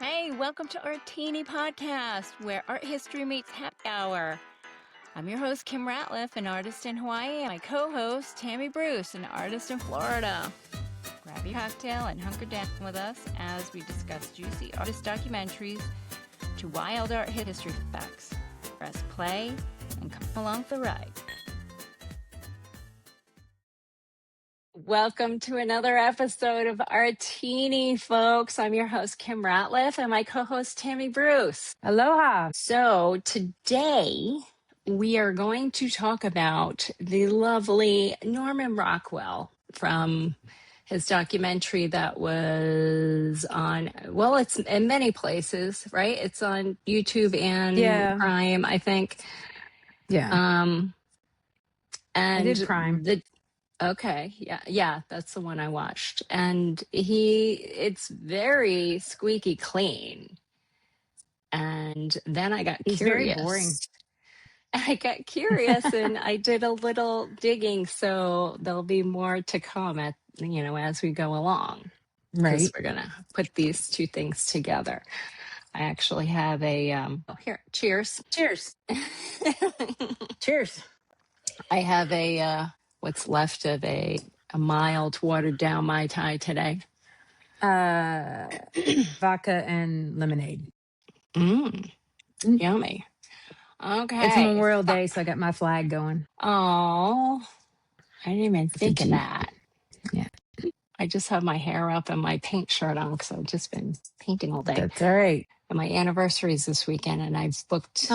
Hey, welcome to our Teeny Podcast, where art history meets happy hour. I'm your host, Kim Ratliff, an artist in Hawaii, and my co-host, Tammy Bruce, an artist in Florida. Grab your cocktail and hunker down with us as we discuss juicy artist documentaries to wild art history facts. Press play and come along for the ride. Welcome to another episode of Artini, folks. I'm your host, Kim Ratliff, and my co-host, Tammy Bruce. Aloha. So today we are going to talk about the lovely Norman Rockwell from his documentary that was on, well, it's in many places, right? It's on YouTube and Prime, I think. Yeah. And I did Prime. Okay. Yeah. That's the one I watched. And it's very squeaky clean. And then I got He's curious. very boring. I got curious and I did a little digging. So there'll be more to come as we go along. Right. Because we're going to put these two things together. I actually have here, cheers. Cheers. Cheers. I have what's left of a mild watered down Mai Tai today. Vodka and lemonade. Yummy. Okay. It's Memorial Day, so I got my flag going. Oh, I didn't even think of that. Yeah. I just have my hair up and my paint shirt on because I've just been painting all day. That's all right. And my anniversary is this weekend, and I've booked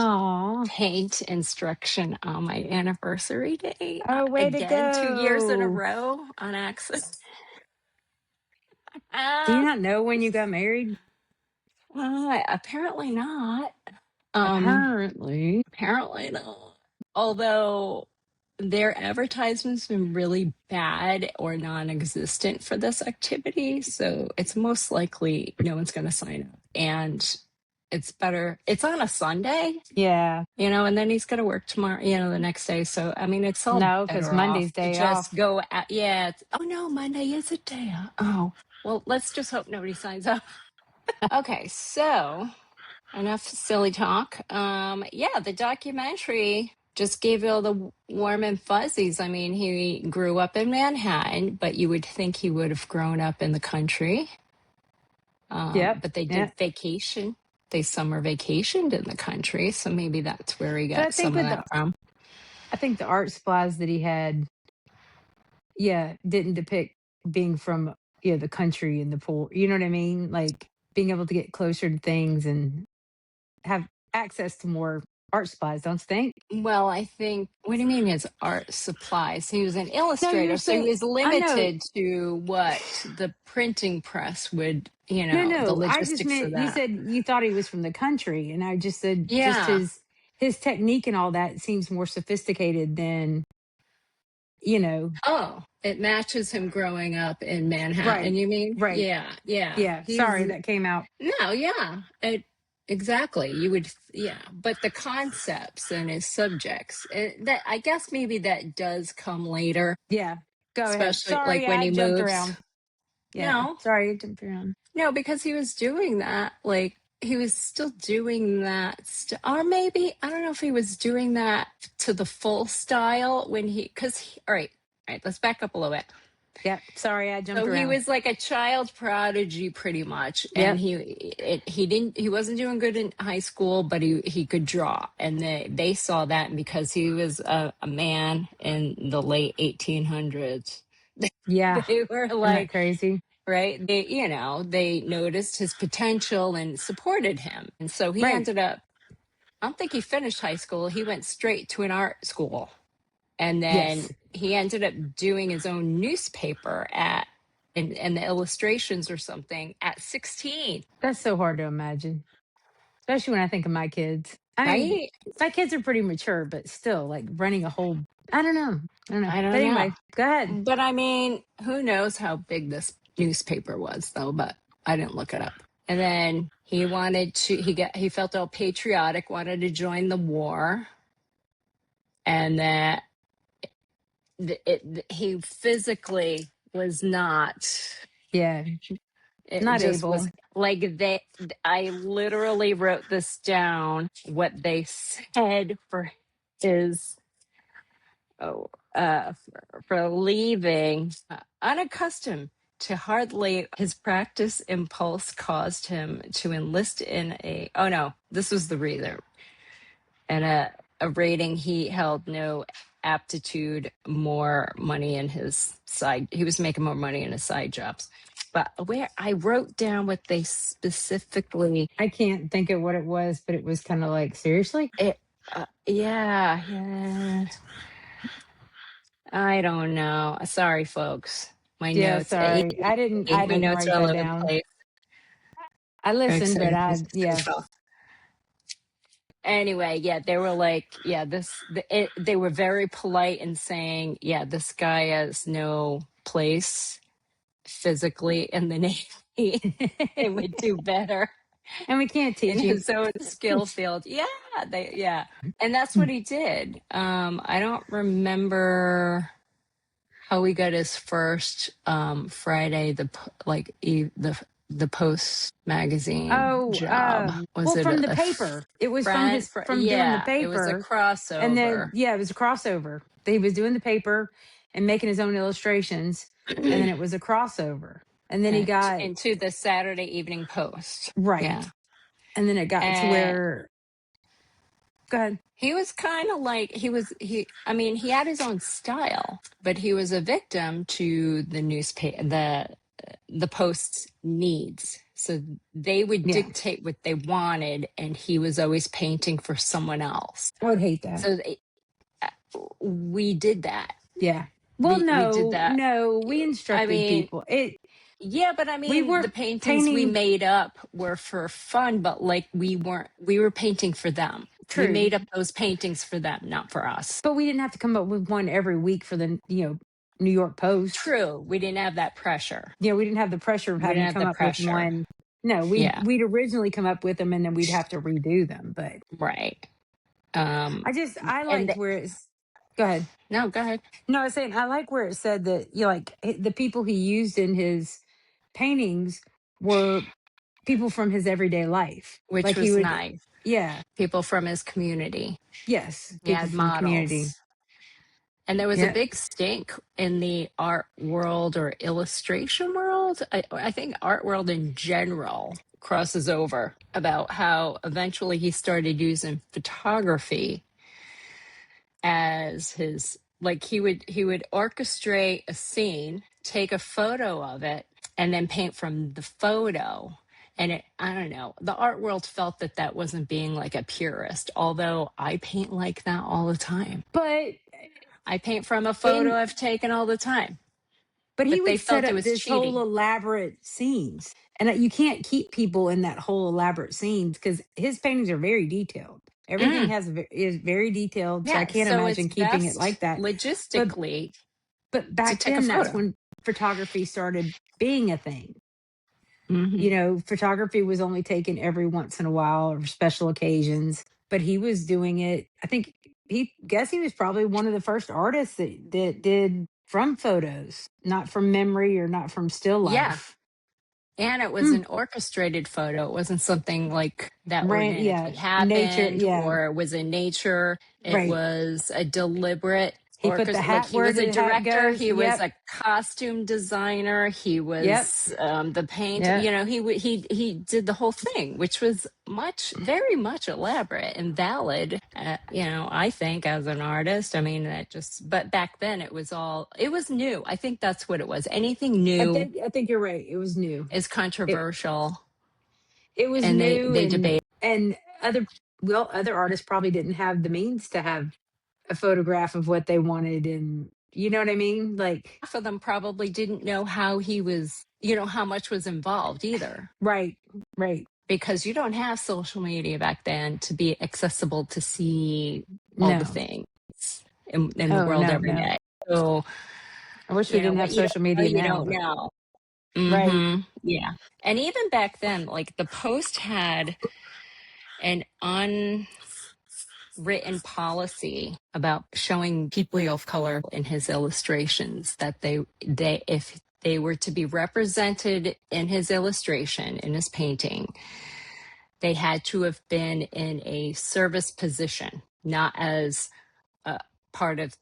paint instruction on my anniversary day. Oh, way to go. 2 years in a row on accident. Do you not know when you got married? Apparently not. Apparently not. Although their advertisement's been really bad or non-existent for this activity, so it's most likely no one's going to sign up. And it's better. It's on a Sunday. Yeah. And then he's going to work tomorrow, the next day. So, I mean, it's all no, because Monday's day just off. go at, oh no, Monday is a day off. Oh, well, let's just hope nobody signs up. Okay, so enough silly talk. The documentary just gave you all the warm and fuzzies. I mean, he grew up in Manhattan, but you would think he would have grown up in the country. But they did vacation. They summer vacationed in the country, so maybe that's where he got some of that from. I think the art supplies that he had, didn't depict being from the country and the pool. You know what I mean? Like being able to get closer to things and have access to more art supplies, don't you think? Well, I think, what do you mean his art supplies? He was an illustrator, so he was limited to what the printing press would, the logistics I just meant, of that. you said you thought he was from the country, and I just said just his technique and all that seems more sophisticated than, Oh, it matches him growing up in Manhattan, right. You mean? Right. Yeah. Sorry, that came out. No, yeah. Exactly. You would, but the concepts and his subjects, that I guess maybe that does come later. Yeah, go ahead. Especially Sorry, like when he jumped moves around. Yeah. No, sorry, I jumped around. No, because he was doing that. Like he was still doing that, or maybe I don't know if he was doing that to the full style when all right. Let's back up a little bit. Yeah, sorry, I jumped around. So he was like a child prodigy pretty much. And he wasn't doing good in high school, but he could draw. And they saw that, and because he was a man in the late 1800s. They were like crazy. Right. They noticed his potential and supported him. And so he ended up, I don't think he finished high school. He went straight to an art school. And then he ended up doing his own newspaper and the illustrations or something at 16. That's so hard to imagine, especially when I think of my kids. I mean, my kids are pretty mature, but still, like running a whole, I don't know. But anyway, go ahead. But I mean, who knows how big this newspaper was, though, but I didn't look it up. And then he felt all patriotic, wanted to join the war. And that he physically was not. Not able. I literally wrote this down, what they said for his, oh, for leaving. Unaccustomed to hardly his practice impulse caused him to enlist in a, oh no, this was the reason. And a rating he held no aptitude, more money in his side. He was making more money in his side jobs. But where I wrote down what they specifically, I can't think of what it was, but it was kind of like, seriously? yeah. I don't know. Sorry, folks. My Yeah, notes, sorry. I my didn't notes write are all that over the down. place. I listened, but yeah. Anyway, yeah, they were like, yeah, they were very polite in saying, yeah, this guy has no place physically in the Navy. It would do better And we can't in teach him. his own skill field. Yeah. And that's what he did. I don't remember how he got his first Friday the Post magazine Oh, job. Was well, it from the a paper. It was from friend? his from doing the Yeah, it was a paper, and then crossover. yeah, it was a crossover. He was doing the paper and making his own illustrations, and then it was a crossover, and then he got Into the Saturday Evening Post. Yeah. right, and then it got to And where. Go ahead. he was kind of like I mean, he had his own style, but he was a victim to the newspaper, the Post's needs. So they would Yeah, dictate what they wanted, and he was always painting for someone else. I would hate that. So we did that. Yeah. Well, We did no, that. no, we I instructed mean, people. yeah, but I We mean, the weren't paintings we painting. made up were for fun, but like we were painting for them. We True, made up those paintings for them, not for us. but we didn't have to come up with one every week for the New York Post. True. We didn't have that pressure. We didn't have the pressure of We having didn't to have come the up with pressure. one. No, Yeah, we'd originally come up with them and then we'd have to redo them. But right. Um, I and liked where it's. Go ahead. no, go ahead. No, I was saying I like where it said that the people he used in his paintings were people from his everyday life. Which Like he was would, nice. yeah, People from his community. yes, He people had from community. models. And there was a Yeah, big stink in the art world or illustration world. I think art world in general crosses over about how eventually he started using photography as his, like he would orchestrate a scene, take a photo of it, and then paint from the photo. And I don't know, the art world felt that that wasn't being like a purist, although I paint like that all the time. but I paint from a photo in I've taken all the time, he but they would set felt it up was this whole cheating. elaborate scenes, and you can't keep people in that whole elaborate scenes because his paintings are very detailed. Everything Mm, is very detailed, so I yeah, can't so it's imagine keeping it best like that. But logistically to back take a then, that's photo. when photography started being a thing. Hmm. Photography was only taken every once in a while or special occasions, but he was doing it. I think he was probably one of the first artists that did from photos, not from memory or not from still Yeah, life. and it was Hmm. an orchestrated photo. It wasn't something like that Yeah, organically nature. happened Yeah, or it was in nature. It right. was a deliberate He put the like hat he where was a the hat director, goes. he was Yep, a costume designer, he yep, was the paint, yep. he did the whole thing, which was very much elaborate and valid, I think, as an artist. I mean, that just, but back then it was new. I think that's what it was. Anything new I think you're right. It was new. is It controversial, it was and new, they debate. and other artists probably didn't have the means to have a photograph of what they wanted, and you know what I mean? Like, Half of them probably didn't know how he was, how much was involved either, right, right. because you don't have social media back then to be accessible to see all the No. things in the Oh, world no, every no. day. So, I wish we didn't what have you don't social know, media you now, don't but know. right. Yeah. And even back then, like the Post had an unwritten policy about showing people of color in his illustrations, that they if they were to be represented in his illustration, in his painting, they had to have been in a service position, not as a part of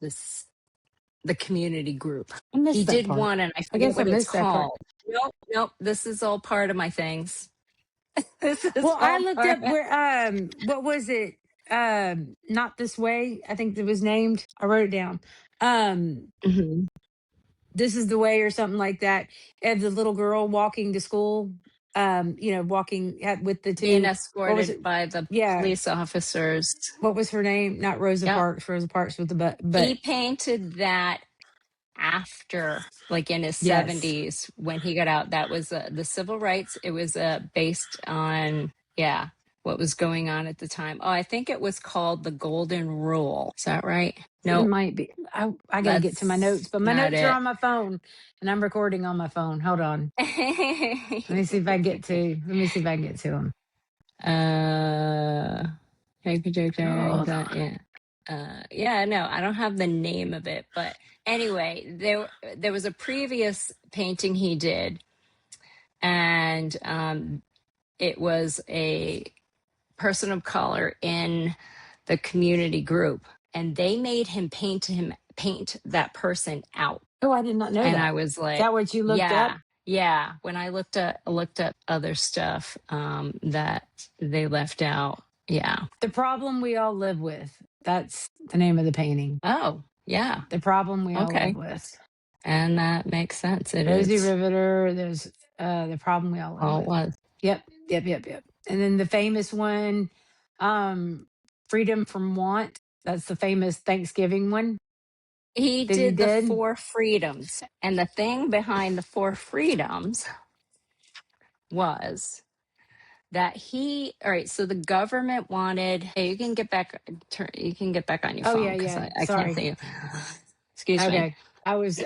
the community group. I He missed that did part. one, and I I forget guess I what it's missed that part. called. Nope, nope. This is all part of my things. This is Well, I all looked part up of. where what was it? Not This Way, I think it was named. I wrote it down. Um Mhm. This Is the Way or something like that. Of the little girl walking to school, walking with the Being two, what was escorted it? by the Yeah, police officers. what was her name? Not Rosa Yep. Parks. Rosa Parks with the but He painted that after, like in his yes, 70s, when he got out. That was the civil rights. It was based on, yeah, what was going on at the time. Oh, I think it was called the Golden Rule. Is that right? it No, might be. I got to get to my notes, that's but my not notes are it. on my phone, and I'm recording on my phone. Hold on. Let me see if I can get to. Let me see if I can get to them. uh, Hold that, on. yeah. Yeah, no, I don't have the name of it, but anyway, there was a previous painting he did, and it was a person of color in the community group, and they made him paint that person out. Oh, I did not know And I that. was Is like, that what you looked up? yeah, yeah. When I looked up other stuff that they left out. Yeah. The Problem We All Live With. That's the name of the painting. Oh, yeah. The Problem We All Live Okay. With. And that makes sense. It Rosie is. Riveter. There's The Problem We All Live All it With. was. Yep, yep, yep, yep. And then the famous one, Freedom from Want. That's the famous Thanksgiving one He that he did the did. four freedoms. And the thing behind the four freedoms was that all right, so the government wanted, hey, you can get back on your Oh phone yeah, because yeah. I can't Sorry. see you. Excuse me. Okay. I was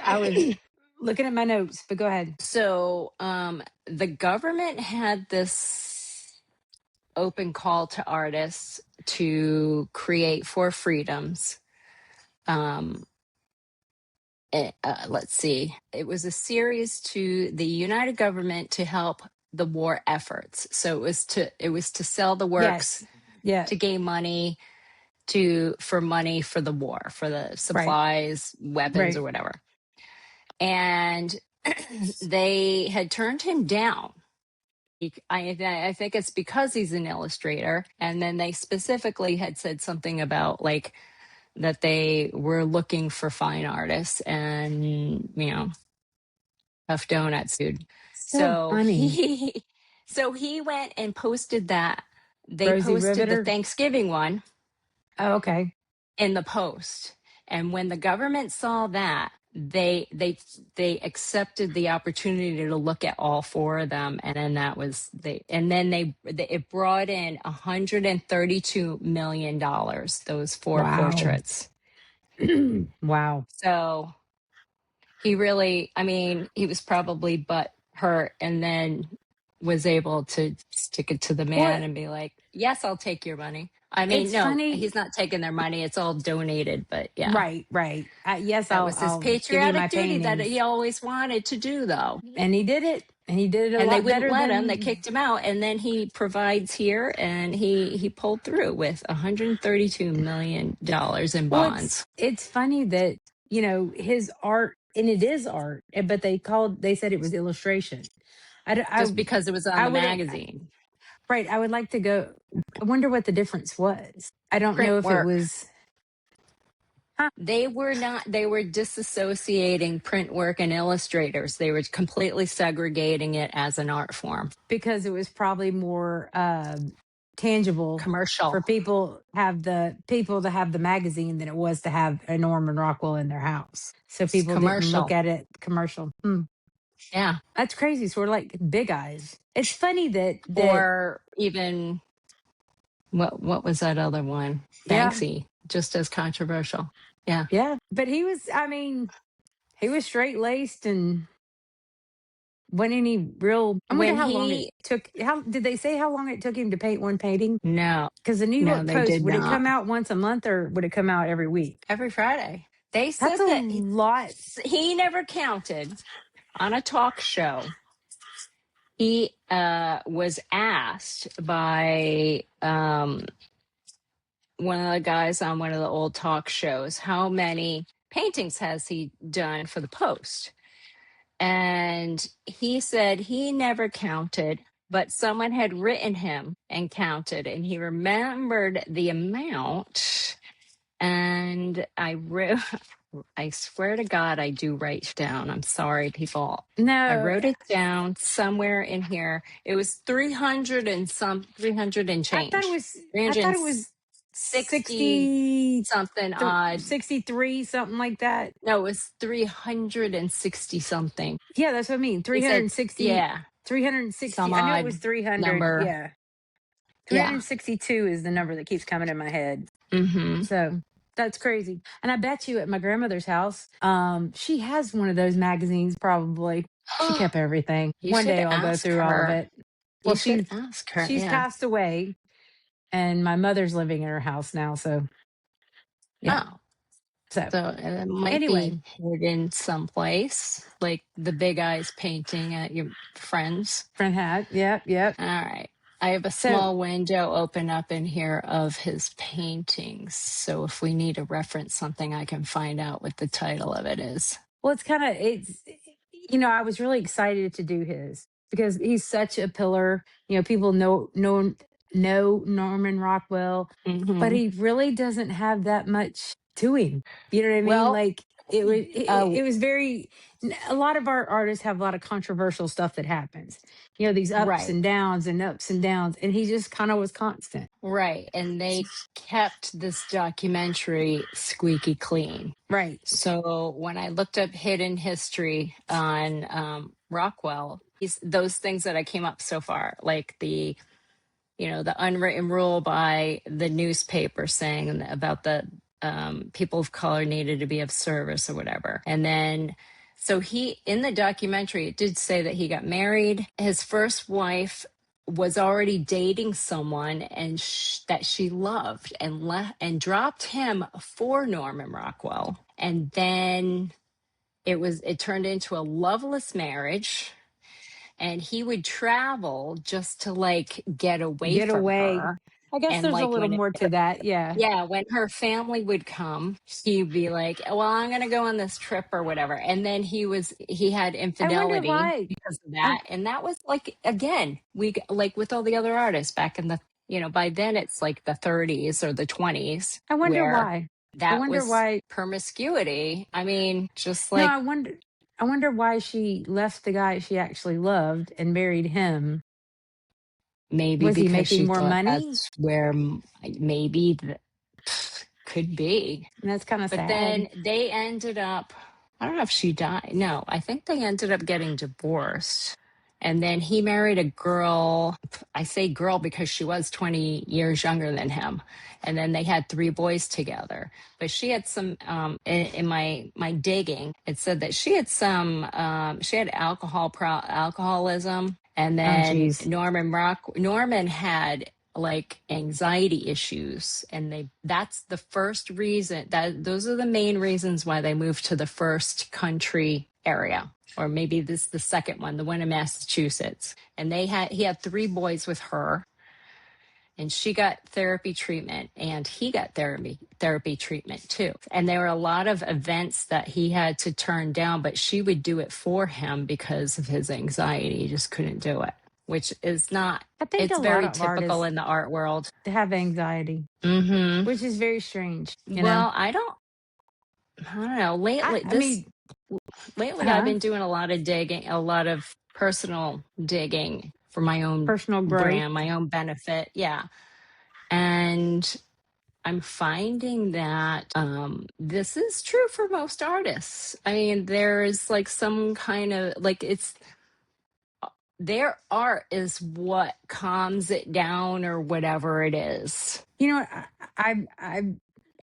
looking at my notes, but go ahead. So the government had this open call to artists to create four freedoms. Um, let's see. It was a series to the United Government to help the war efforts. So it was to sell the works Yes. Yeah. to gain money money for the war, for the Right. supplies, weapons, or Right. whatever. And they had turned him down. I think it's because he's an illustrator. And then they specifically had said something about like that they were looking for fine artists and, tough donuts, dude. So So funny. he went and posted that. They Rosie posted the Riveter. Thanksgiving one Oh, okay. in the post. And when the government saw that, they accepted the opportunity to look at all four of them, and then it brought in $132 million, those four Wow. portraits. Wow. So he really, I mean, he was probably butt hurt, and then was able to stick it to the man What? and be like, yes, I'll take your money. I mean, It's no, funny. he's not taking their money. It's all donated, but yeah. Right. Right. Yes, That I'll was his I'll give you my patriotic duty that he paintings, always wanted to do, though. and he did it, and he did it a And they lot wouldn't better let him. They than. kicked him out. And then he provides here, and he pulled through with $132 million in Well, bonds, it's funny that his art, and it is art, but they said it was illustration. I d- just because it was on I the would magazine. right. I would like to go. I wonder what the difference was. I don't Print know if it work. was. Huh, They were not, they were disassociating print work and illustrators. They were completely segregating it as an art form. because it was probably more tangible Commercial. for people to have the magazine than it was to have a Norman Rockwell in their house. So It's people didn't look commercial. at it commercial. Hmm. Yeah. That's crazy. Sort of like Big Eyes. It's funny that Or even what was that other one? yeah, Banksy, just as controversial. Yeah. yeah. But he was. I mean, he was straight laced and wasn't any real. I wonder When how long it he took. How did they say how long it took him to paint one painting? No, Because the New no, York they Post, did would it not. come out once a month or would it come out every week? Every Friday. They That's said a that lot. he never counted, on a talk show, he was asked by one of the guys on one of the old talk shows how many paintings has he done for the Post. And he said he never counted, but someone had written him and counted, and he remembered the amount. And I wrote, I swear to God, I do write down. I'm sorry, people. I No, wrote it down somewhere in here. It was 300 and change, I thought it 360 was 60, something odd. 63, something like that. No, it was 360 something. Yeah, that's what I mean. He said, 360, yeah, some 360. I knew it was odd 300. number. Yeah. Yeah. 362 is the number that keeps coming in my head. Mm-hmm. So that's crazy. And I bet you at my grandmother's house, she has one of those magazines probably. She kept everything. You One should day I'll go ask through all of her. it. Well, You should ask her. she's Yeah. passed away and my mother's living in her house now. So yeah. Oh, So so it might anyway, be hidden someplace, like the big eyes painting at your friend's. friend hat. Yep. Yep. All right. I have a So small window open up in here of his paintings. So if we need to reference something, I can find out what the title of it is. well, I was really excited to do his because he's such a pillar. People know Norman Rockwell, but Mm-hmm. he really doesn't have that much to him. You know what I mean? Well, Like it uh, was very. A lot of our artists have a lot of controversial stuff that happens. These ups right. and downs and ups and downs, and he just kind of was constant. Right. And they kept this documentary squeaky clean. Right. So when I looked up hidden history on Rockwell, those things that I came up so far, like the unwritten rule by the newspaper saying about the people of color needed to be of service or whatever. And then, so in the documentary, it did say that he got married. His first wife was already dating someone and that she loved and left and dropped him for Norman Rockwell. And then it turned into a loveless marriage, and he would travel just to like get away Get from away. her. I guess And there's a like little more to that. Yeah. yeah, when her family would come, he'd be like, well, I'm going to go on this trip or whatever. And then he had I wonder infidelity why. because of I, that. And that was like, again, like with all the other artists back in by then it's like the 30s or the 20s I wonder where why. I that wonder was why. promiscuity. I mean, just No, like I wonder why she left the guy she actually loved and married him. maybe Was he because making she more thought money? that's where maybe could be. And that's kind of But sad. then they ended up, I don't know if she died. No, I think they ended up getting divorced. And then he married a girl. I say girl because she was 20 years younger than him. And then they had 3 boys together. But she had some, in my digging, it said that she had she had alcoholism. And Oh, then geez. Norman had like anxiety issues, and that's the first reason those are the main reasons why they moved to the first country area, or maybe this the second one, the one in Massachusetts. And he had 3 boys with her, and she got therapy treatment and he got therapy treatment too. And there were a lot of events that he had to turn down, but she would do it for him because of his anxiety. He just couldn't do it, which is not, I think a it's lot very of typical artists in the art world. have anxiety, Hmm. which is very strange. Well, I don't know. I mean, Lately I've huh? been doing a lot of digging, a lot of personal digging for my own Personal growth. brand, my own benefit. Yeah. And I'm finding that this is true for most artists. I mean, there's like some kind of like their art is what calms it down or whatever it is. You know what?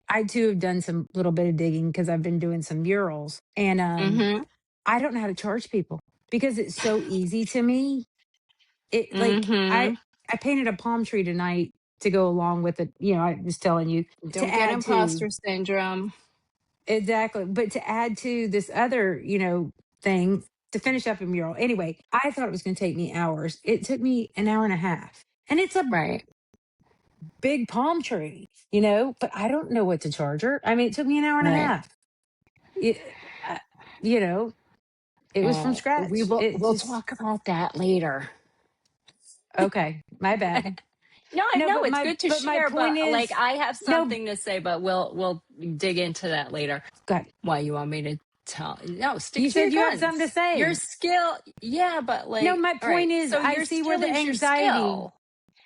I too have done some little bit of digging because I've been doing some murals, and Mm-hmm. I don't know how to charge people because it's so easy to me. It like Mm-hmm. I painted a palm tree tonight to go along with it. I was telling you to Don't get add to imposter syndrome. exactly, but to add to this other thing. to finish up a mural. Anyway, I thought it was going to take me hours. It took me an hour and a half. And it's a Right. big palm tree, but I don't know what to charge her. I mean, it took me an hour and a Right. half. It, uh, you know, it was from We scratch. will It we'll just, talk about that later. okay, my bad. No, I No, know it's good to but my share, point but like is, I have no, something to say, but we'll dig into that later. God, Why you want me to tell? No, stick you to your said you have something to guns. Your say. skill, yeah, but No, like, my all right. point is, So I your see where skill the is your anxiety. skill.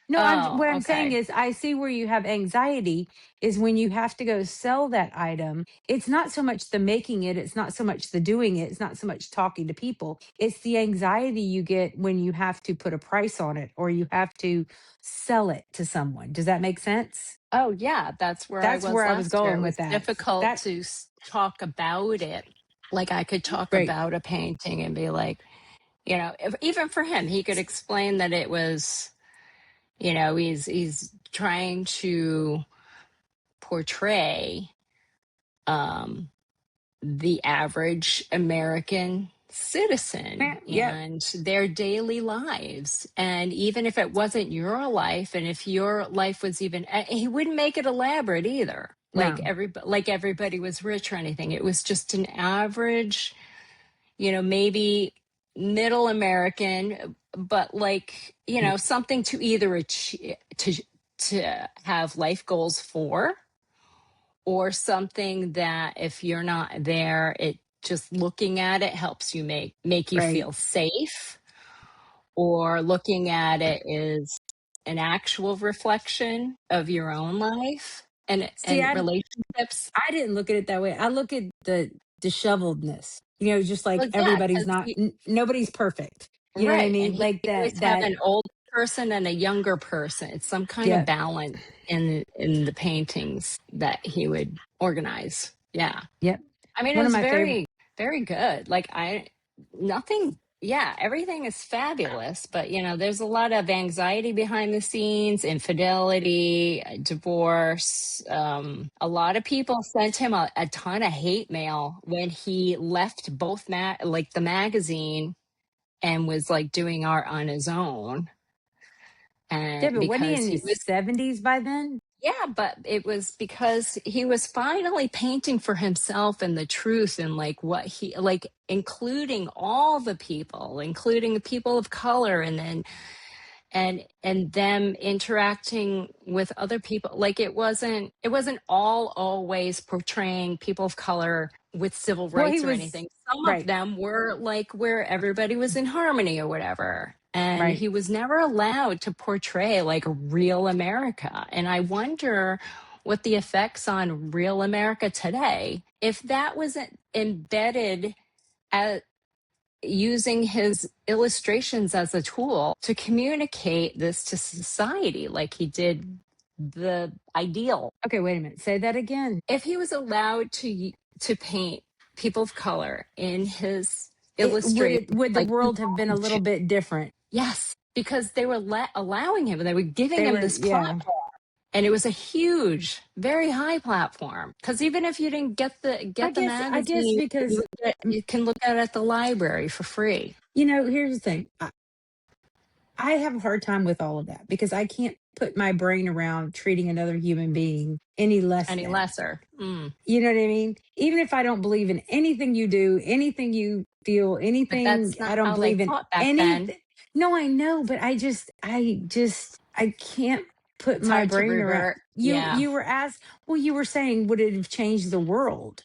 No, Oh, what I'm saying okay. is I see where you have anxiety is when you have to go sell that item. It's not so much the making it, it's not so much the doing it, it's not so much talking to people. It's the anxiety you get when you have to put a price on it or you have to sell it to someone. Does that make sense? Oh, yeah, that's where I That's was where I was last year. going It with was that. difficult That to talk about it. Like I could talk right. about a painting and be like, even for him, he could explain that it was, he's trying to portray um, the average American citizen Yeah, yep. and their daily lives. And even if it wasn't your life, and if your life was even, he wouldn't make it elaborate either. No. Like everybody was rich or anything. It was just an average, maybe middle American, but like, something to either achieve, to have life goals for, or something that if you're not there, it just looking at it helps you make you Right. feel safe, or looking at it is an actual reflection of your own life See, and relationships. I didn't look at it that way. I look at the disheveledness. Just like Well, yeah, everybody's because not nobody's perfect. You know what I right, and mean? he Like always have that an old person and a younger person. It's some kind of yep. balance in the paintings that he would organize. Yeah. Yep. I mean, it One of was my favorite very, very good. Like nothing, yeah, everything is fabulous, but there's a lot of anxiety behind the scenes, infidelity, divorce. A lot of people sent him a ton of hate mail when he left both like the magazine and was like doing art on his own. yeah, And but wasn't he because in he his was 70s by then? Yeah, but it was because he was finally painting for himself and the truth and like what he like, including all the people, including the people of color, and then and them interacting with other people. Like it wasn't all always portraying people of color with civil Well, he rights or was anything. Some of right, them were like where everybody was in harmony or whatever, and right. he was never allowed to portray like real America. And I wonder what the effects on real America today, if that wasn't embedded as using his illustrations as a tool to communicate this to society like he did the ideal. Okay, wait a minute. Say that again. If he was allowed to paint people of color in his Would illustrations would the like he world have been a wanted to, little bit different? yes, because they were allowing him and they were giving They him were, this yeah. platform. And it was a huge, very high platform. Because even if you didn't get the I guess magazine, because you can look at it at the library for free. here's the thing. I have a hard time with all of that because I can't put my brain around treating another human being any less Any than. lesser. Mm. You know what I mean? Even if I don't believe in anything you do, anything you feel, But anything, that's I not don't how they believe in thought back then. anything. No, I know, but I can't put It's my hard to brain around. revert. You, Yeah. you were asked, well, you were saying, would it have changed the world?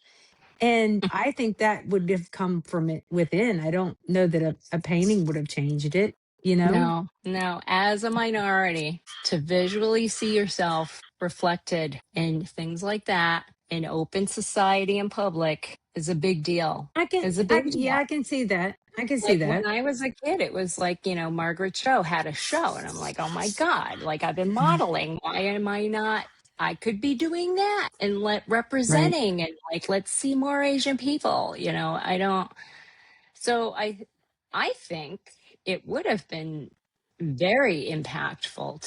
And I think that would have come from it within. I don't know that a painting would have changed it, you know? No, no. As a minority, to visually see yourself reflected in things like that in open society and public is a big deal. Is a big Yeah, deal. I can see that. I can see Like when that. I was a kid, it was like, Margaret Cho had a show, and I'm like, oh my God, like I've been modeling. Why am I not? I could be doing that and Right. representing and like, let's see more Asian people. I don't. So I think it would have been very impactful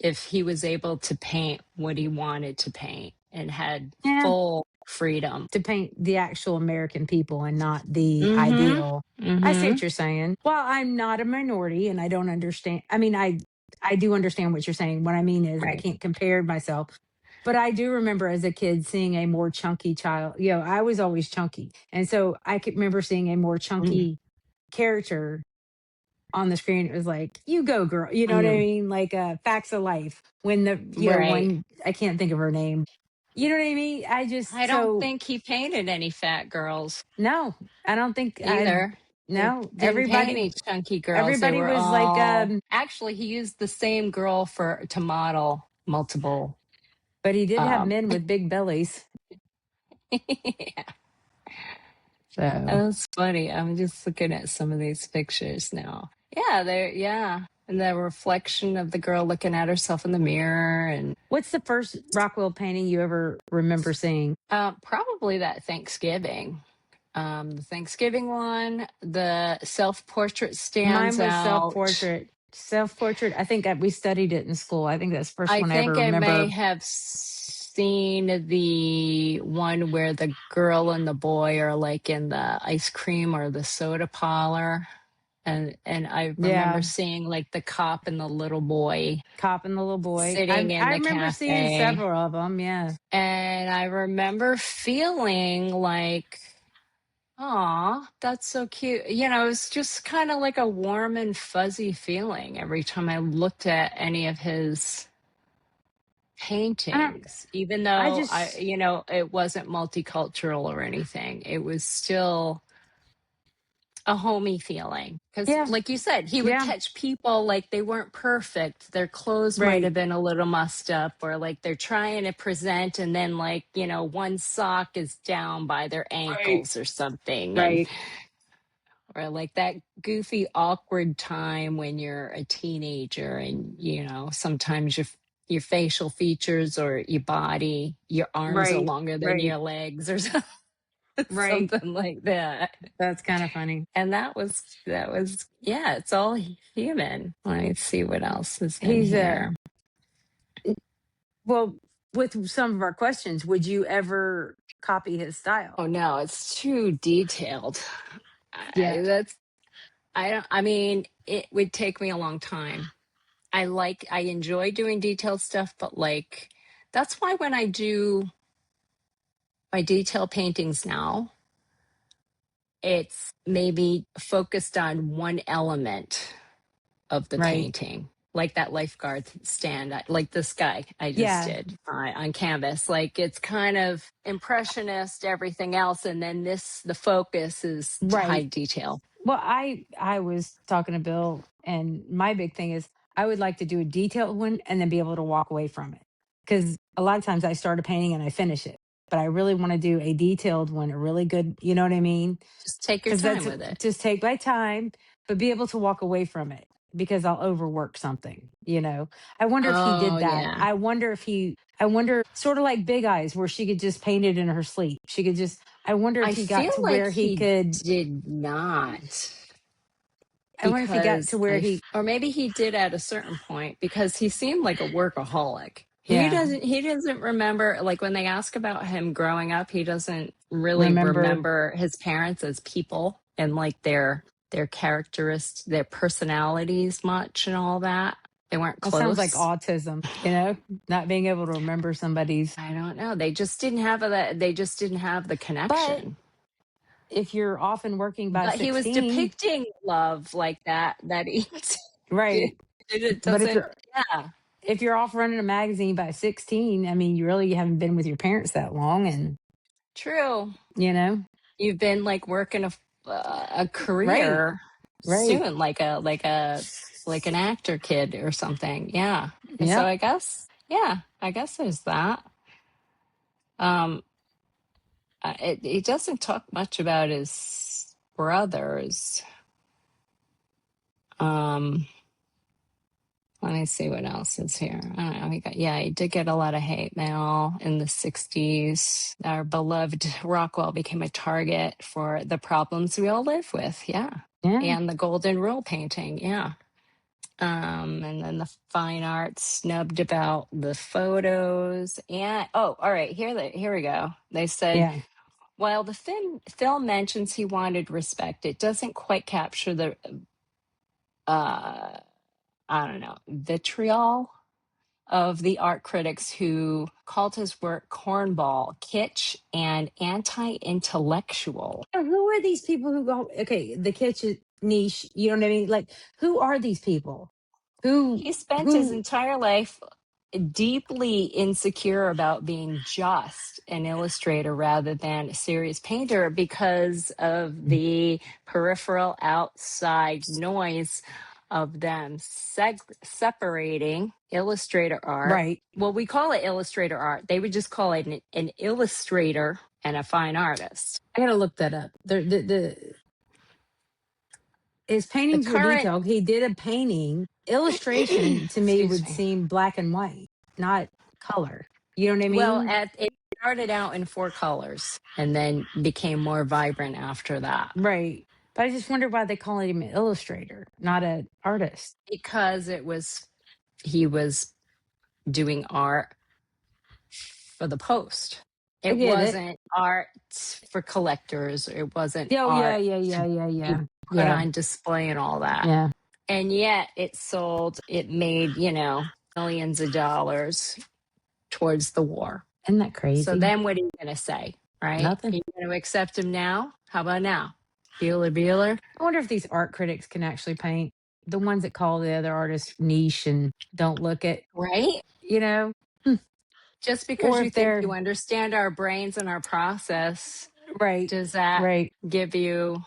if he was able to paint what he wanted to paint and had Yeah. full freedom. to paint the actual American people and not the Mm-hmm. ideal. I see Mm-hmm. what you're saying. Well, I'm not a minority and I don't understand. I mean, I do understand what you're saying. What I mean is I Right. can't compare myself. But I do remember as a kid seeing a more chunky child. You know, I was always chunky. And so I could remember seeing a more chunky character on the screen. It was like, you go, girl. You know what I Mm-hmm. mean? Like Facts of Life. When Right. when I can't think of her name. You know what I mean? I I just, don't so think he painted any fat girls no, I don't think I, either. He no, didn't paint any chunky girls. They everybody were was like, all actually he used the same girl for to model multiple. but he did have Um, men with big bellies. yeah, So, that's funny. I'm just looking at some of these pictures now. Yeah, they're yeah, and the reflection of the girl looking at herself in the mirror, and what's the first Rockwell painting you ever remember seeing? probably that Thanksgiving. The Thanksgiving one, the self portrait Mine stands was self out. portrait. Self portrait. I think we studied it in school. I think that's the first I one I think ever I may remember. have seen the one where the girl and the boy are like in the ice cream or the soda parlor. And I remember Yeah, seeing like the cop and the little boy Cop and the little boy. sitting in I the remember seeing cafe. several of them. Yeah, And I remember feeling like, "Aw, that's so cute." You know, it was just kind of like a warm and fuzzy feeling every time I looked at any of his and paintings, even I though just, it wasn't multicultural or anything. It was still a homey feeling. Because, yeah, like you said, he would yeah, catch people like they weren't perfect. Their clothes might have right, been a little mussed up, or like they're trying to present, and then, like, one sock is down by their right, ankles or something. And, right, or like that goofy, awkward time when you're a teenager and, sometimes your facial features or your body, your arms are right, longer than right, your legs or right. something like that. That's kind of funny. And that was yeah, it's all human. Let me see what else is in He's here. well, with some of our questions, would you ever copy his Oh style? no, it's too detailed. Yeah, That's I don't I mean, it would take me a long time. I enjoy doing detailed stuff, but like that's why when I do my detail paintings now, it's maybe focused on one element of the right. painting, like that lifeguard stand, like this guy I just Yeah, did on canvas. Like it's kind of impressionist, everything else, and then the focus is to high right. detail. Well, I was talking to Bill, and my big thing is I would like to do a detailed one and then be able to walk away from it. Because a lot of times I start a painting and I finish it, but I really want to do a detailed one, a really good, you know what I mean? Just take your Because time that's with it. just take my time, but be able to walk away from it because I'll overwork something, you know? I wonder if he Oh did that. yeah, I wonder, sort of like Big Eyes, where she could just paint it in her sleep. She could just, I wonder if I he got feel to like where he he could, did not. I wonder if he got Because to where he, or maybe he did at a certain point because he seemed like a workaholic. He yeah, doesn't he doesn't remember, like when they ask about him growing up, he doesn't really remember, remember his parents as people and like their characteristics, their personalities much and all that. They weren't that sounds like close. autism, you know, not being able to remember somebody's. I don't know. They just didn't have the But connection. if you're often working by But he was 16, depicting love like that he did. right. It But doesn't, yeah. if you're off running a magazine by 16, I mean, you really haven't been with your parents that long. And, True. you know, You've been like working a right, career right. soon, like an actor kid or something. Yeah. So Yep. I guess there's that. Um, it doesn't talk much about his brothers. Um, Let me see what else is here. I don't know. He did get a lot of hate mail in the 60s. Our beloved Rockwell became a target for the problems we all live with. Yeah. Yeah. And the Golden Rule painting. Yeah. And then the fine arts snubbed about the photos. And oh, all right, here we go. They said, Yeah. while the film mentions he wanted respect, it doesn't quite capture the I don't know, vitriol of the art critics who called his work cornball, kitsch, and anti-intellectual. Who are these people who go, okay, the kitchen niche, you know what I mean? Like, who are these people? He spent his Who, entire life deeply insecure about being just an illustrator rather than a serious painter because of the peripheral outside noise of them separating illustrator art. right. Well, we call it illustrator art. They would just call it an illustrator and a fine artist. I gotta look that up. His The paintings were current, detailed. He did a painting. Illustration to me excuse would me. seem black and white, not color. You know what I Well, mean? it started out in four colors and then became more vibrant after that Right. But I just wonder why they call him an illustrator, not an artist. because he was doing art for the post. I It get it. wasn't art for collectors. It wasn't Oh yeah, art yeah, to yeah, yeah, be yeah. put Yeah. on display and all that. Yeah. And yet it made, millions of dollars towards the war. Isn't that So crazy? then what are you going to say, right? Are Nothing. you going to accept him now? How about now? Bueller, Bueller? I wonder if these art critics can actually paint. The ones that call the other artists niche and don't look at, Right? you know, hmm, Just because or you if think you they're understand our brains and our process, right, does that right. give you,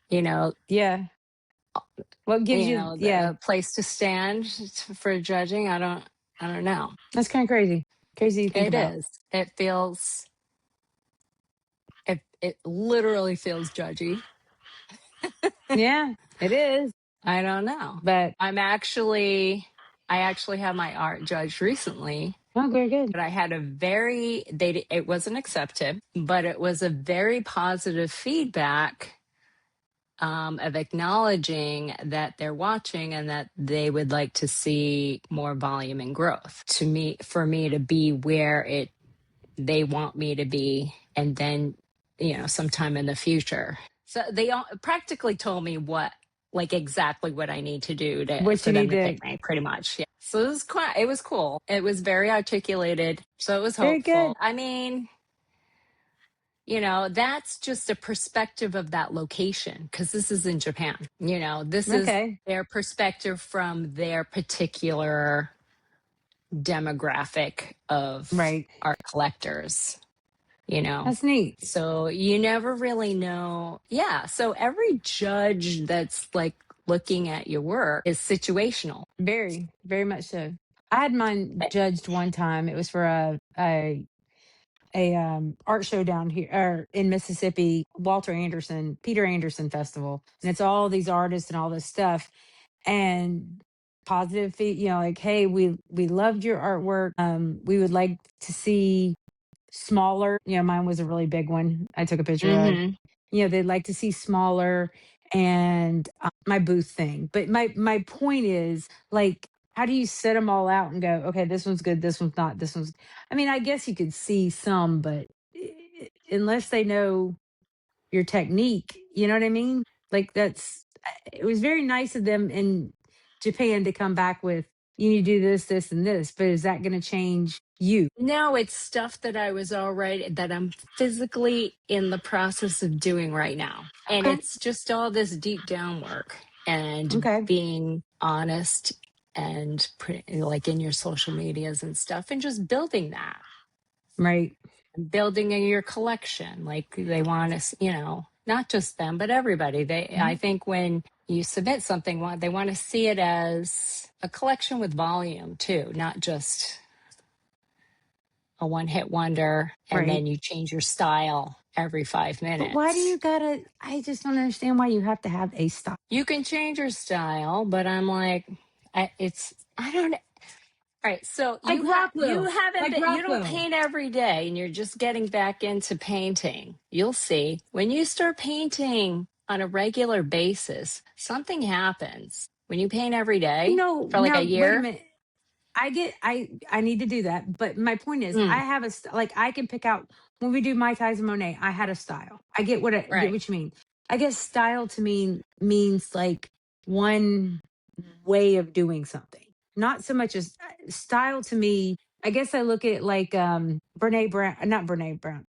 you know, Yeah. What gives you, yeah, the place to stand for judging? I don't know. that's kind of crazy. Crazy to think It about. is. It literally feels judgy. Yeah, it is. I don't know. But I actually had my art judged recently, oh, very good. but I had it wasn't accepted, but it was a very positive feedback of acknowledging that they're watching and that they would like to see more volume and growth for me to be where they want me to be, and then sometime in the future. So they all practically told me like exactly what I need to do What for you them need to to, pick me, pretty much. Yeah. So it was cool. It was very articulated, so it was very hopeful. good. I mean, that's just a perspective of that location because this is in Japan. This is Okay. their perspective from their particular demographic of Right. art collectors, you know. That's neat. So you never really know. Yeah. So every judge that's like looking at your work is situational. Very, very much so. I had mine judged one time. It was for a art show down here or in Mississippi, Peter Anderson Festival, and it's all these artists and all this stuff and positive like, hey, we loved your artwork. We would like to see smaller. Mine was a really big one. I took a picture of. Mm-hmm. They'd like to see smaller and my booth thing. But my point is like, how do you set them all out and go, okay, this one's good, this one's not, this one's. I mean, I guess you could see some, but unless they know your technique, you know what I mean? Like it was very nice of them in Japan to come back with you need to do this, this, and this. But is that going to change you? No, it's stuff that I'm physically in the process of doing right now. And Okay. it's just all this deep down work and Okay. being honest and like in your social medias and stuff and just building that, Right. building in your collection. Like they want us, not just them, but everybody. I Mhm. think when you submit something, they want to see it as a collection with volume too, not just a one hit wonder and Right. then you change your style every five But why do minutes. you gotta? I just don't understand why you have to have a style. You can change your style, but I'm like, I don't know. All right, so Like you Rockwell. haven't Like been, you don't Rockwell. paint every day and you're just getting back into painting. You'll see when you start painting on a regular basis, something happens. When you paint every day No, for like a now wait a year, minute. I need to do that, but my point is, I mm, have like I can pick out when we do Mai Tais and Monet. I had a style. I get right. what you mean. I guess style to me means like one way of doing something, not so much as style to me. I guess I look at it like Brene Brown, not Brene Brown,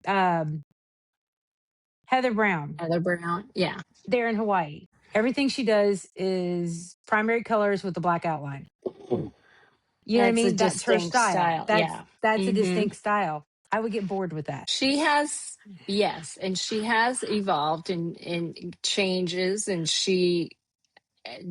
Heather Brown. Heather Brown. Yeah. There in Hawaii, everything she does is primary colors with a black outline. You know what I That's a mean? That's her distinct style. style. Yeah. That's a Hmm. distinct style. I would get bored with that. She has, yes, and she has evolved and changes, and she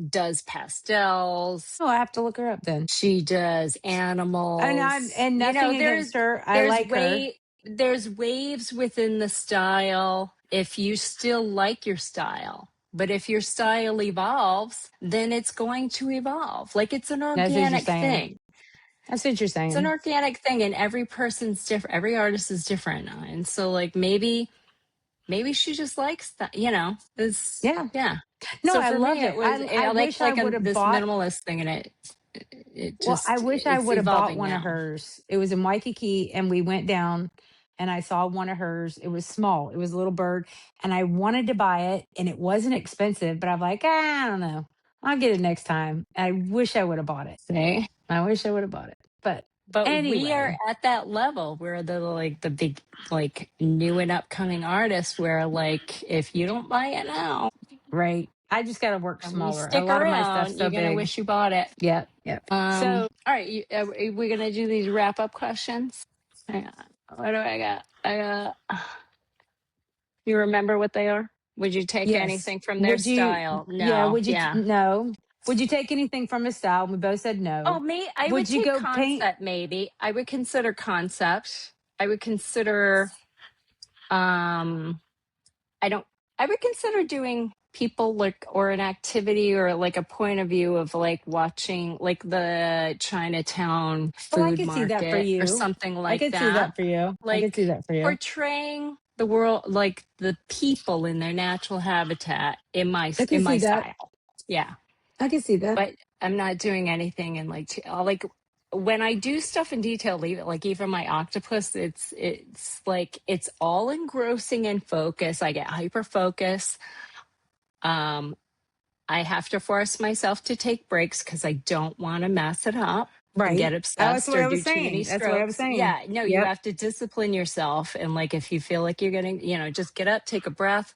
does pastels. Oh, I have to look her up then. She does animals. And nothing against her. I There's like her. way there's waves within the style if you still like your style. But if your style evolves, then it's going to evolve. Like it's an That's what you're organic saying. thing. That's what you're It's an saying. organic thing, and every person's different. Every artist is different. And so like maybe she just likes that, is Yeah. yeah. No, So I for love me it. I I like wish I would have this bought. minimalist thing, and it Well, I just wish I it's would have bought evolving one of now. hers. It was in Waikiki, and we went down, and I saw one of hers. It was small. It was a little bird, and I wanted to buy it, and it wasn't expensive. But I'm like, I don't know. I'll get it next time. I wish I would have bought it. See? I wish I would have bought it. But But we are anyway, at that level where the big like new and upcoming artists where like if you don't buy it now right. I just got to work and when you smaller. A stick lot of my stuff's around, so you're gonna big. wish you bought it. Yep. Yep. So, All right, are we gonna do these wrap up questions? Hang on. What do I got? You remember what they are? Would you take yes. anything from their Would you, style? yeah, No. would you, Yeah. no. Would you take anything from his style? We both said Oh, no. me, I would Would you take go paint? concept maybe. I would consider concept. I would consider um I don't I would consider doing people like or an activity or like a point of view of like watching like the Chinatown Oh, I food could see that for market or you. something I like could see that. that for you. I could see Like that for you. portraying the world like the people in their natural habitat I in could my see that. style. Yeah. I could see that. But I'm not doing anything in like when I do stuff in detail, leave it like even my octopus, it's like it's all engrossing and focus. I get hyper focus. Um, I have to force myself to take breaks because I don't want to mess it up and Right. get Oh, that's obsessed what or I do was too many saying. That's what I was strokes. saying. Yeah, no, you Yep. have to discipline yourself. And like if you feel like you're getting, just get up, take a breath,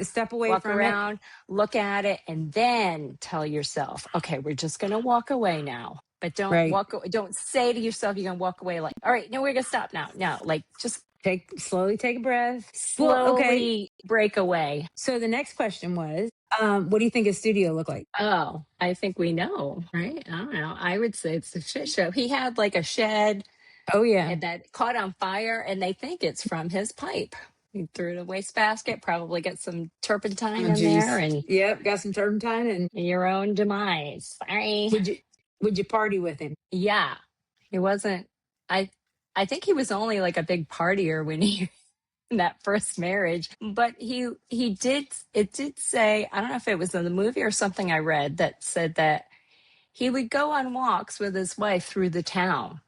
Step away walk from it. around, look at it, and then tell yourself, okay, we're just going to walk away now. But Right. don't say to yourself, you're going to walk away like, all right, no, we're going to stop now. No, like just Slowly take a breath. Well, okay. slowly break away. So the next question was, what do you think his studio looked like? Oh, I think we know, right? I don't know. I would say it's a shit show. He had like a shed Oh yeah. and that caught on fire, and they think it's from his pipe. He threw it in a wastebasket, probably get some turpentine Oh in there, geez. and Yep. Got some turpentine. And your own demise. Sorry. would you would you party with him? Yeah, he wasn't. I I think he was only like a big partier when he in that first marriage, but he did. It did say I don't know if it was in the movie or something I read that said that he would go on walks with his wife through the town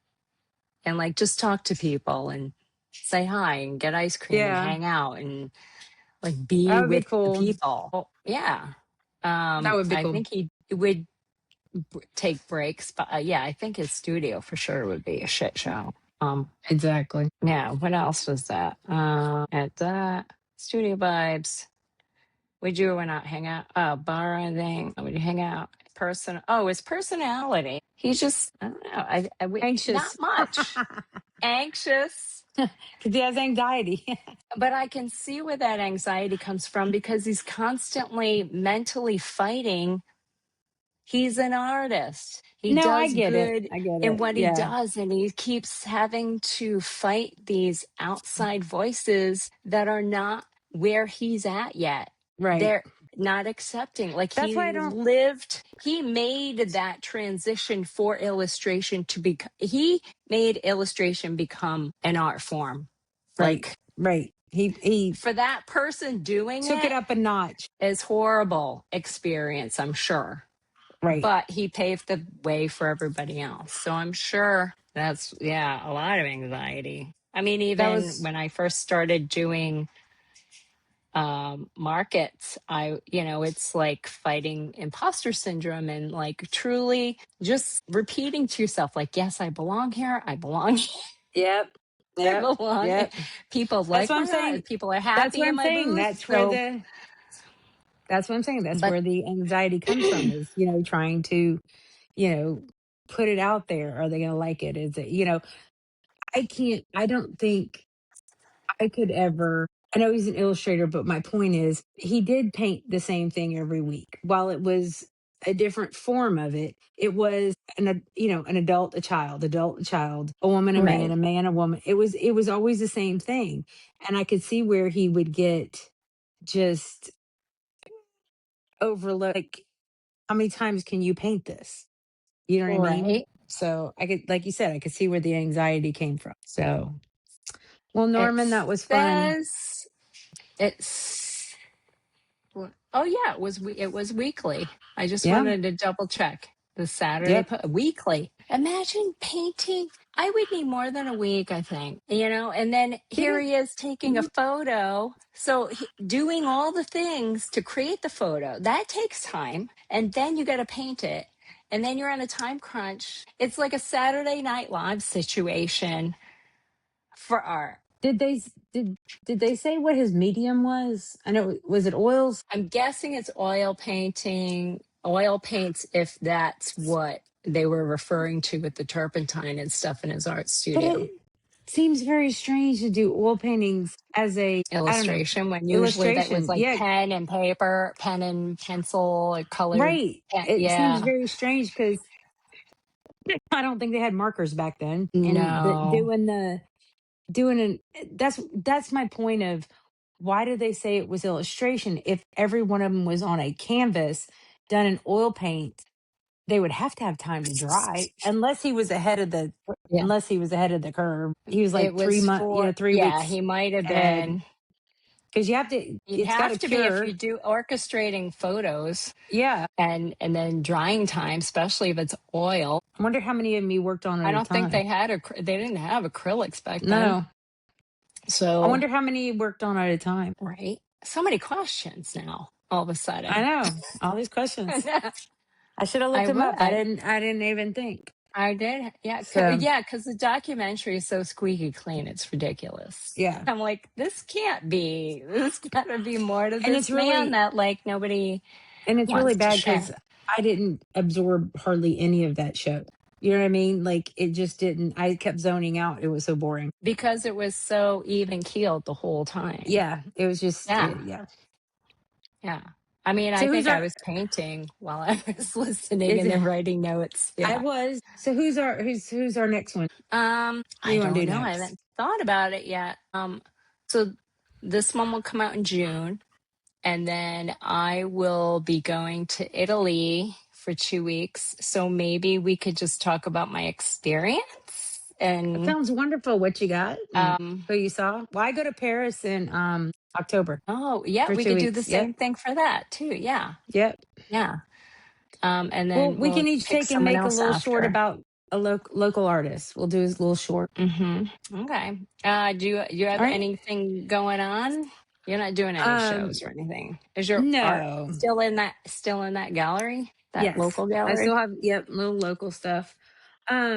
and like just talk to people and say hi and get ice cream and Yeah. hang out and like That be would be with the cool. people. Yeah. That would be I cool. think he would take breaks, but yeah, I think his studio for sure would be a shit show. Exactly. Yeah, what else was that? At that studio vibes. Would you or not hang out? Oh, bar or anything? Would you hang out? His personality. He's just I don't know. Not Anxious. much anxious, Because he has anxiety. but I can see where that anxiety comes from because he's constantly mentally fighting. He's an artist. He No, I does get it. good I get in it. what he Yeah. does, and he keeps having to fight these outside voices that are not where he's at yet. Right. They're not accepting. Like That's why I don't. he made that transition for illustration he made illustration become an art form. Right. Like Right. He for that person doing took it it up a notch. is horrible experience, I'm sure. Right. but he paved the way for everybody else. So I'm sure that's, yeah, a lot of anxiety. I mean, That even was when I first started doing markets, it's like fighting imposter syndrome and like truly just repeating to yourself, like, yes, I belong here. I belong. yep. I Yep. belong. Yep. People That's like what I'm my art. saying. People are That's happy what in I'm my saying. booth. So, That's what I'm saying. That's but where the anxiety comes from is, trying to, you know, put it out there. Are they going to like it? Is it, I don't think I could ever. I know he's an illustrator, but my point is he did paint the same thing every week. While it was a different form of it, it was an adult, a child, a woman, right, a man, a woman. It was always the same thing. And I could see where he would get just overlooked. Like, how many times can you paint this? You know what I mean? right. So I could, like you said, I could see where the anxiety came from. So, well, It Norman, that was fun. says it's. Oh yeah, it was weekly. I just Yeah. wanted to double check the Saturday Yep. weekly. Imagine painting. I would need more than a week, I think. And then Did here it? he is taking a Mhm. photo. So doing all the things to create the photo that takes time, and then you got to paint it, and then you're on a time crunch. It's like a Saturday Night Live situation for art. Did they did they say what his medium was? I know, was it oils? I'm guessing it's oil paints, if that's what they were referring to with the turpentine and stuff in his art But studio. it seems very strange to do oil paintings as a, I don't know, Illustration, when usually that was illustration. like Yeah, pen and paper, pen and pencil, like colored right. pen. It seems Yeah. very strange because I don't think they had markers back then, and No. doing an that's my point of why did they say it was illustration if every one of them was on a canvas done in oil paint? They would have to have time to dry unless he was ahead of the Yeah. curve. He was It like was 3 months, for, three yeah, weeks he might have ahead been. because you have to. You'd It's got to have to be if you cure. do orchestrating photos Yeah, and then drying time, especially if it's oil. I wonder how many of them he worked on I at a don't think time. they didn't have acrylics back then. No, I So, wonder how many he worked on at a time. right. So many questions now, all of a I sudden. know all these questions. I should have looked I him would. up. I didn't even think. I did. Yeah. So Yeah. Because the documentary is so squeaky clean. It's ridiculous. yeah. I'm like, this can't be. There's got to be more to and this it's man really that like nobody and it's really wants to bad share because I didn't absorb hardly any of that show. You know what I mean? Like it just didn't. I kept zoning out. It was so boring. because it was so even keeled the whole time. Yeah, it was just Yeah. yeah. Yeah. I mean, I So who's think I our? was painting while I was listening Is and it? then writing notes. I Yeah. was. So who's our next one? What do I you want to don't do know. I next? haven't thought about it yet. So this one will come out in June, and then I will be going to Italy for 2 weeks. So maybe we could just talk about my experience That and sounds wonderful. What you got and um who you saw? Well, I go to Paris in October oh yeah, for we two could do the weeks. Yep. same thing for that too. Yeah. Yep. Yeah. And Well, then we we'll can each pick take and someone make a else little short after. about a local artist. We'll do his little short. Okay. Do you have All right. anything going on? You're not doing any Um, shows or anything. Is your art no. still in that gallery, that Yes. local I still gallery? have, yep, little local stuff.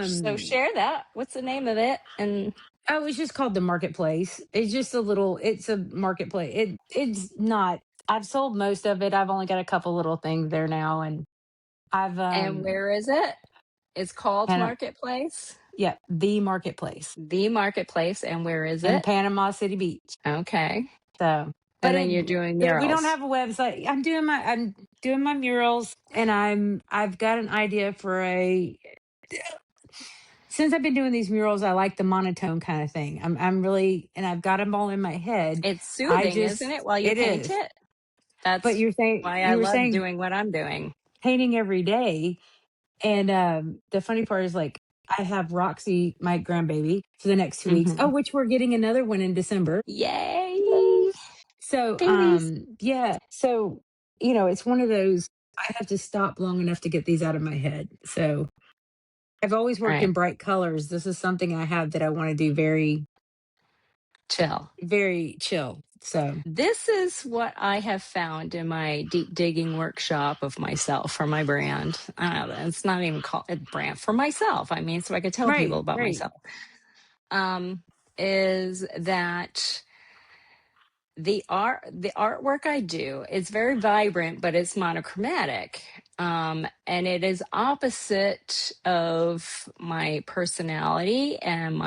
So Um, share that. What's the name of it? And oh, it's just called the marketplace. It's just it's a marketplace. It's not, I've sold most of it. I've only got a couple little things there now. And I've, where is it? It's called Pan- Marketplace. yeah, the marketplace The Marketplace. And where is in it? Panama City Beach. Okay. So, And but then you're doing we don't murals. have a website. I'm doing my murals and I've got an idea for since I've been doing these murals, I like the monotone kind of thing. I'm really, and I've got them all in my head. It's I soothing, isn't just, it, while you it paint is. it? But That's why I you were love saying doing what I'm doing. painting every day. And the funny part is like, I have Roxy, my grandbaby, for the next 2 weeks. Oh, Hmm. which we're getting another one in December. Yay. So, Babies. yeah. So, it's one of those. I have to stop long enough to get these out of my head. So I've always worked Right. in bright colors. This is something I have that I want to do very, Chill. very chill. So This is what I have found in my deep digging workshop of myself for my brand. I don't know, it's not even called a brand for myself. I mean, so I could tell people right, about right. myself. Is that the artwork I do is very vibrant, but it's monochromatic. And it is opposite of my personality and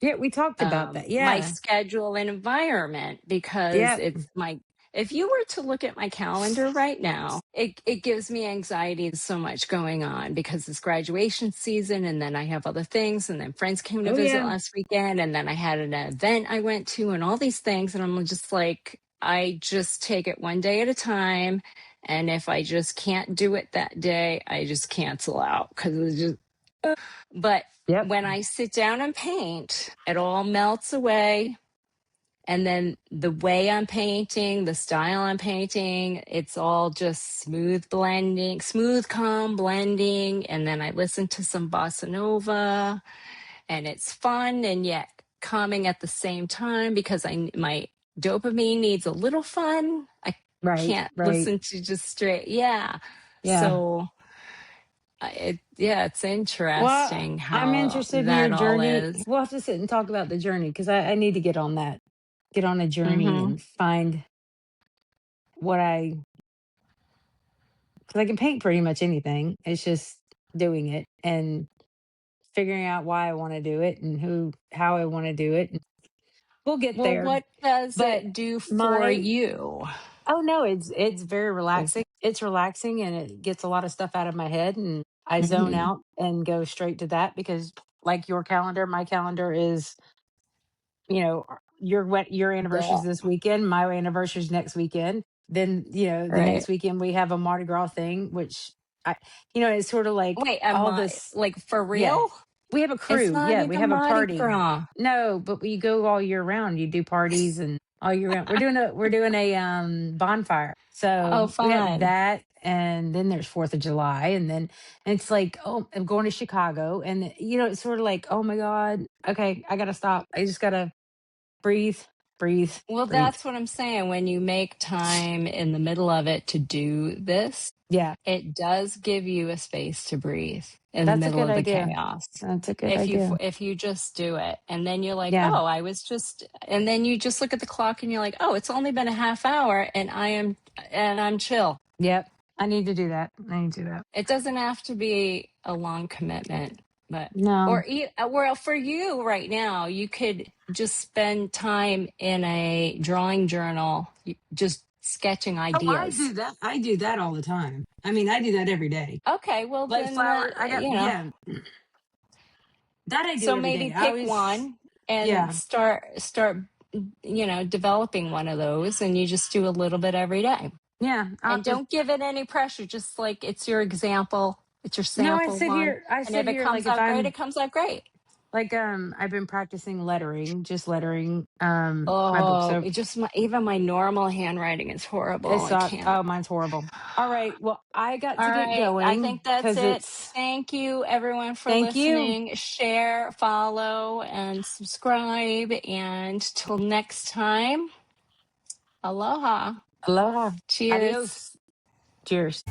Yeah, we talked about that. my Yeah. schedule and environment because Yep. it's my if you were to look at my calendar right now, it gives me anxiety. There's so much going on because it's graduation season and then I have other things and then friends came to Oh visit yeah. last weekend and then I had an event I went to and all these things and I'm just like I just take it one day at a time and if I just can't do it that day, I just cancel out because it's just but Yep. when I sit down and paint, it all melts away. And then the way I'm painting, the style I'm painting, it's all just smooth blending, smooth, calm blending. And then I listen to some bossa nova and it's fun and yet calming at the same time because my dopamine needs a little fun. I Right, can't right. listen to just straight. Yeah. Yeah. So yeah, it's Well, interesting I'm how interested in your that all journey. is. We'll have to sit and talk about the journey because I need to get on that, get on a journey Hmm. and find what because I can paint pretty much anything. It's just doing it and figuring out why I want to do it and how I want to do it. And we'll get Well, there. what does But it do for my you? oh no, it's very Is relaxing. it? It's relaxing and it gets a lot of stuff out of my head and I zone Hmm. out and go straight to that because like your calendar, my calendar is, your anniversary Yeah. is this weekend, my anniversary is next weekend. Then, the Right. next weekend we have a Mardi Gras thing, which I it's sort of like Wait, am all I this. like for Yeah. real? We have a It's crew. not Yeah, we even have a Mardi party. Gras. No, but we go all year round. You do parties and all year round. We're doing a bonfire. Oh, So we have fun. that and then there's 4th of July and then it's like, oh, I'm going to Chicago and it's sort of like, oh my God, okay, I gotta stop. I just gotta breathe, breathe, Well, breathe. that's what I'm saying. When you make time in the middle of it to do this, Yeah, it does give you a space to breathe in the that's a middle good of the idea. chaos. That's a good If you idea. if you just do it and then you're like, Yeah. "Oh, I was just," and then you just look at the clock and you're like, "Oh, it's only been a half hour and I'm chill." Yep. I need to do that. I need to do that. It doesn't have to be a long commitment, but No. well, for you right now, you could just spend time in a drawing journal, just sketching Oh, I ideas. do that. I do that all the time. I mean, I do that every day. Okay, well Like then, flower, I got, yeah, that I do so every maybe day. I pick always, one and yeah, start developing one of those, and you just do a little bit every day. yeah. I'll And have to, don't give it any pressure. Just like it's your example, it's your no, sample one. I And sit if it here like comes if out great, I'm it comes out great. like, I've been practicing lettering, just lettering, my book. Oh, So even my normal handwriting is horrible. it's I not, can't. oh, mine's horrible. All right. Well, I got All to get right. I going think that's because it. it's, Thank you, everyone, for thank you. listening. Share, follow, and subscribe. And till next time, aloha. Aloha. Cheers. Adios. Cheers.